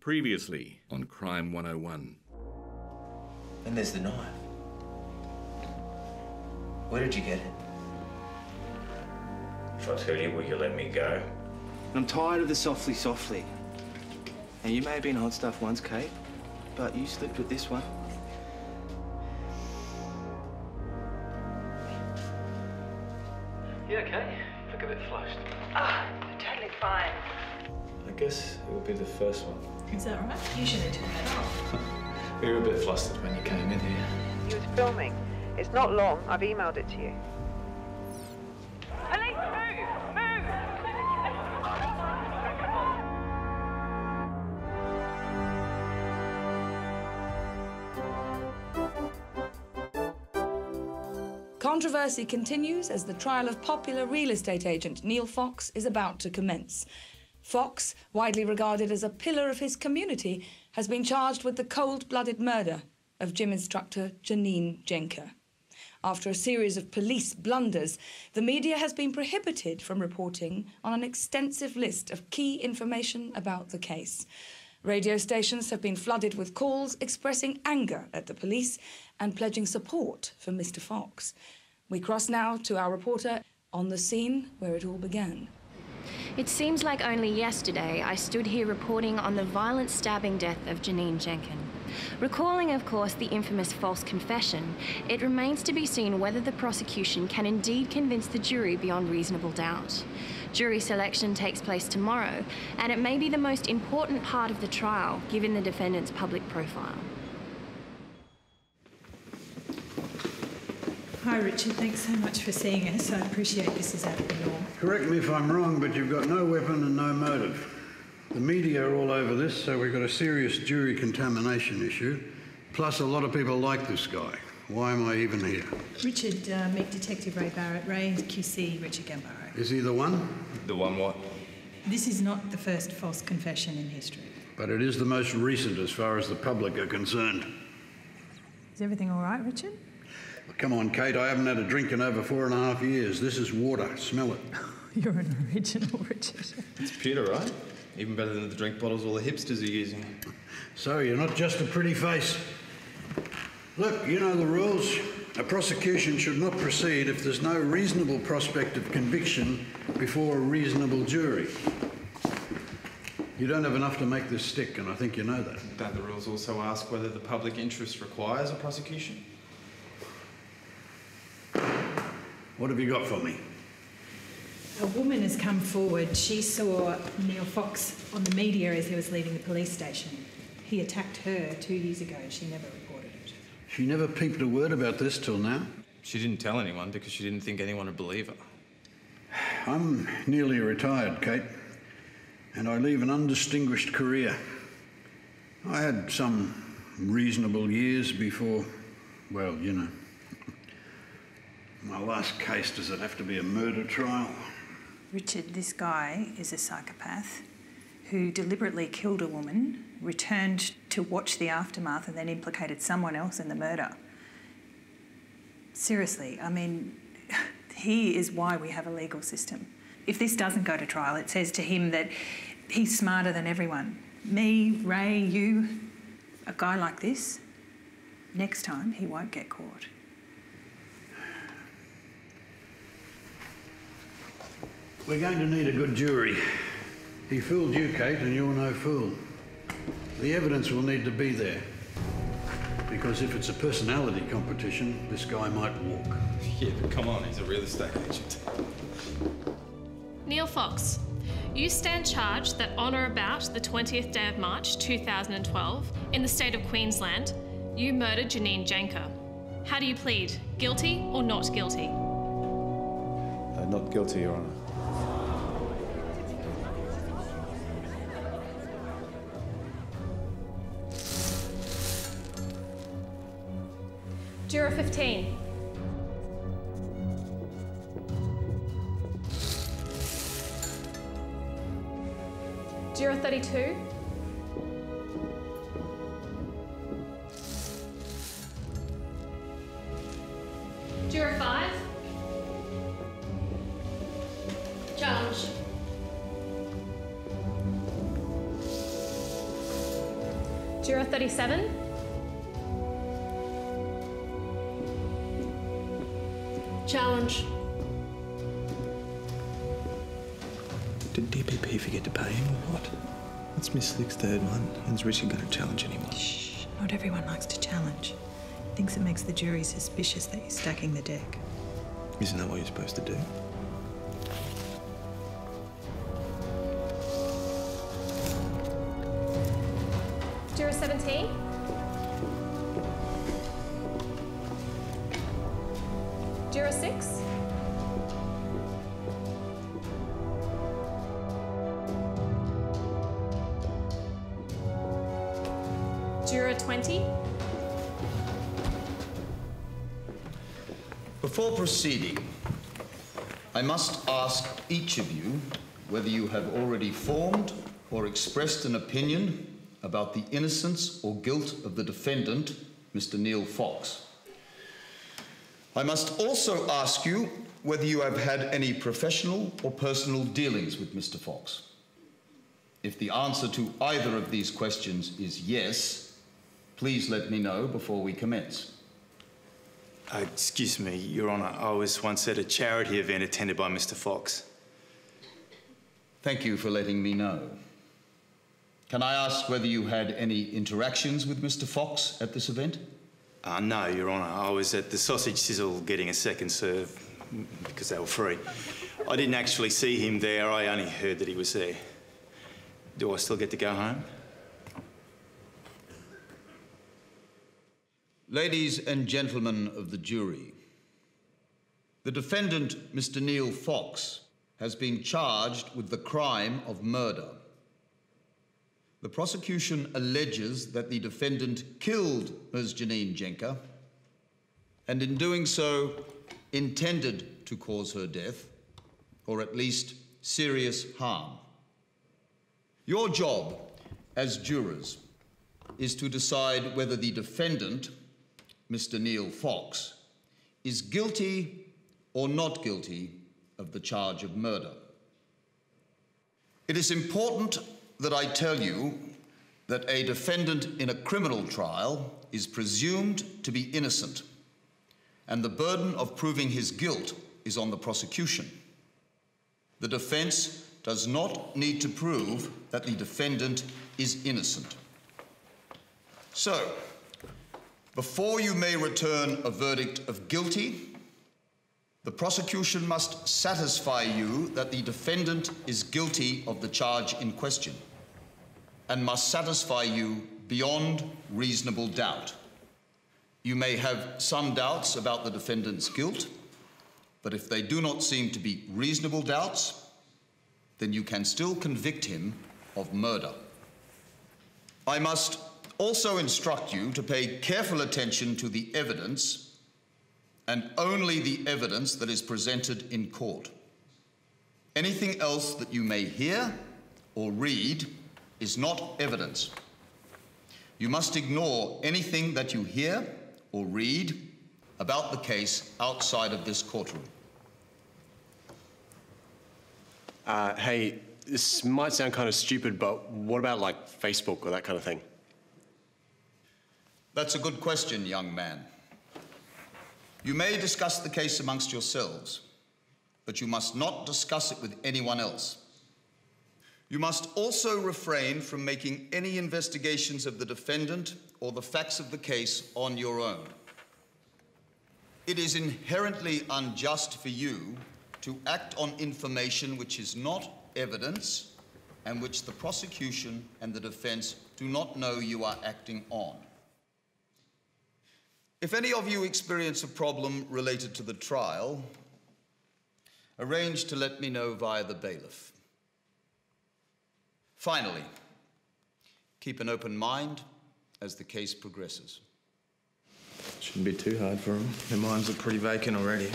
Previously on Crime 101. And there's the knife. Where did you get it? If I tell you, will you let me go? I'm tired of the softly. Now, you may have been hot stuff once, Kate, but you slipped with this one. You okay? You look a bit flushed. Totally fine. I guess it would be the first one. Is that right? You should have turned that off. We were a bit flustered when you came in here. He was filming. It's not long. I've emailed it to you. Police, move! Move! Controversy continues as the trial of popular real estate agent Neil Fox is about to commence. Fox, widely regarded as a pillar of his community, has been charged with the cold-blooded murder of gym instructor Janine Jenker. After a series of police blunders, the media has been prohibited from reporting on an extensive list of key information about the case. Radio stations have been flooded with calls expressing anger at the police and pledging support for Mr. Fox. We cross now to our reporter on the scene where it all began. It seems like only yesterday I stood here reporting on the violent stabbing death of Janine Jenker. Recalling, of course, the infamous false confession, it remains to be seen whether the prosecution can indeed convince the jury beyond reasonable doubt. Jury selection takes place tomorrow, and it may be the most important part of the trial, given the defendant's public profile. Hi, Richard. Thanks so much for seeing us. I appreciate this is out of the norm. Correct me if I'm wrong, but you've got no weapon and no motive. The media are all over this, so we've got a serious jury contamination issue. Plus, a lot of people like this guy. Why am I even here? Richard, meet Detective Ray Barrett. Ray is QC Richard Gambaro. Is he the one? The one what? This is not the first false confession in history. But it is the most recent as far as the public are concerned. Is everything all right, Richard? Well, come on, Kate. I haven't had a drink in over 4.5 years. This is water. Smell it. You're an original, Richard. It's pewter, right? Even better than the drink bottles all the hipsters are using. So, you're not just a pretty face. Look, you know the rules. A prosecution should not proceed if there's no reasonable prospect of conviction before a reasonable jury. You don't have enough to make this stick, and I think you know that. Don't the rules also ask whether the public interest requires a prosecution? What have you got for me? A woman has come forward. She saw Neil Fox on the media as he was leaving the police station. He attacked her 2 years ago. She never reported it. She never peeped a word about this till now. She didn't tell anyone because she didn't think anyone would believe her. I'm nearly retired, Kate, and I leave an undistinguished career. I had some reasonable years before, well, you know. My last case, does it have to be a murder trial? Richard, this guy is a psychopath who deliberately killed a woman, returned to watch the aftermath and then implicated someone else in the murder. Seriously, I mean, he is why we have a legal system. If this doesn't go to trial, it says to him that he's smarter than everyone. Me, Ray, you, a guy like this, next time he won't get caught. We're going to need a good jury. He fooled you, Kate, and you're no fool. The evidence will need to be there. Because if it's a personality competition, this guy might walk. Yeah, but come on, he's a real estate agent. Neil Fox, you stand charged that on or about the 20th day of March 2012, in the state of Queensland, you murdered Janine Jenker. How do you plead? Guilty or not guilty? Not guilty, Your Honour. Juror 15. Juror 32. Juror 5. Judge. Juror 37. Challenge. Did DPP forget to pay him or what? That's Miss Slick's third one. When's Richard going to challenge anyone? Shh. Not everyone likes to challenge. Thinks it makes the jury suspicious that you're stacking the deck. Isn't that what you're supposed to do? Juror 17. Juror 6. Juror 20. Before proceeding, I must ask each of you whether you have already formed or expressed an opinion about the innocence or guilt of the defendant, Mr. Neil Fox. I must also ask you whether you have had any professional or personal dealings with Mr. Fox. If the answer to either of these questions is yes, please let me know before we commence. Excuse me, Your Honour. I was once at a charity event attended by Mr. Fox. Thank you for letting me know. Can I ask whether you had any interactions with Mr. Fox at this event? No, Your Honour. I was at the Sausage Sizzle getting a second serve because they were free. I didn't actually see him there. I only heard that he was there. Do I still get to go home? Ladies and gentlemen of the jury, the defendant, Mr. Neil Fox, has been charged with the crime of murder. The prosecution alleges that the defendant killed Ms. Janine Jenker and in doing so intended to cause her death, or at least serious harm. Your job as jurors is to decide whether the defendant, Mr. Neil Fox, is guilty or not guilty of the charge of murder. It is important that I tell you that a defendant in a criminal trial is presumed to be innocent, and the burden of proving his guilt is on the prosecution. The defense does not need to prove that the defendant is innocent. So, before you may return a verdict of guilty, the prosecution must satisfy you that the defendant is guilty of the charge in question and must satisfy you beyond reasonable doubt. You may have some doubts about the defendant's guilt, but if they do not seem to be reasonable doubts, then you can still convict him of murder. I must also instruct you to pay careful attention to the evidence and only the evidence that is presented in court. Anything else that you may hear or read is not evidence. You must ignore anything that you hear or read about the case outside of this courtroom. Hey, this might sound kind of stupid, but what about like Facebook or that kind of thing? That's a good question, young man. You may discuss the case amongst yourselves, but you must not discuss it with anyone else. You must also refrain from making any investigations of the defendant or the facts of the case on your own. It is inherently unjust for you to act on information which is not evidence and which the prosecution and the defense do not know you are acting on. If any of you experience a problem related to the trial, arrange to let me know via the bailiff. Finally, keep an open mind as the case progresses. Shouldn't be too hard for them. Their minds are pretty vacant already.